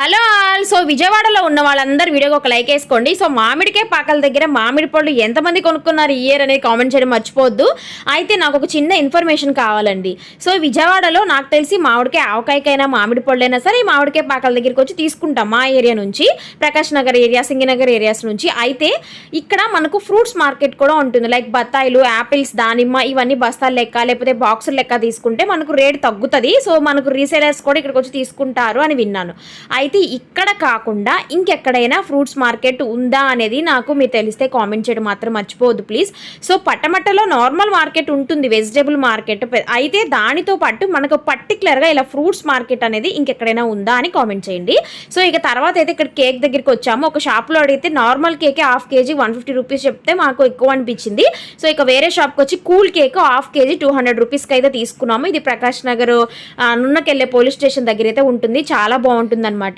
Hello all. So విజయవాడలో ఉన్న వాళ్ళందరూ వీడియోకి ఒక లైక్ వేసుకోండి. సో మామిడికాయ పాకల దగ్గర మామిడి పళ్ళు ఎంతమంది కొనుక్కున్నారు ఈ ఇయర్ అనేది కామెంట్ చేయడం మర్చిపోవద్దు. అయితే నాకు ఒక చిన్న ఇన్ఫర్మేషన్ కావాలండి. సో విజయవాడలో నాకు తెలిసి మామిడికాయ ఆవకాయకైనా మామిడి పళ్ళైనా సరే ఈ మామిడికాయ పాకల దగ్గరికి వచ్చి తీసుకుంటాం మా ఏరియా నుంచి, ప్రకాష్ నగర్ ఏరియా, సింగినగర్ ఏరియాస్ నుంచి. అయితే ఇక్కడ మనకు ఫ్రూట్స్ మార్కెట్ కూడా ఉంటుంది. లైక్ బత్తాయిలు, యాపిల్స్, దానిమ్మ ఇవన్నీ బస్తాలు లెక్క లేకపోతే బాక్సులు లెక్క తీసుకుంటే మనకు రేట్ తగ్గుతుంది. సో మనకు రీసేలర్స్ కూడా ఇక్కడికి వచ్చి తీసుకుంటారు అని విన్నాను. అయితే ఇక్కడ కాకుండా ఇంకెక్కడైనా ఫ్రూట్స్ మార్కెట్ ఉందా అనేది నాకు మీరు తెలిస్తే కామెంట్ చేయడం మాత్రం మర్చిపోవద్దు ప్లీజ్. సో పట్టమట్టలో నార్మల్ మార్కెట్ ఉంటుంది, వెజిటేబుల్ మార్కెట్. అయితే దానితో పాటు మనకు పర్టికులర్గా ఇలా ఫ్రూట్స్ మార్కెట్ అనేది ఇంకెక్కడైనా ఉందా అని కామెంట్ చేయండి. సో ఇక తర్వాత అయితే ఇక్కడ కేక్ దగ్గరికి వచ్చాము. ఒక షాప్లో అడిగితే normal cake half KG 150 rupees చెప్తే మాకు ఎక్కువ అనిపించింది. సో ఇక వేరే షాప్కి వచ్చి కూల్ కేక్ హాఫ్ కేజీ 200 రూపీస్కి అయితే తీసుకున్నాము. ఇది ప్రకాష్ నగర్ నున్నకెళ్ళే పోలీస్ స్టేషన్ దగ్గర అయితే ఉంటుంది, చాలా బాగుంటుంది అనమాట.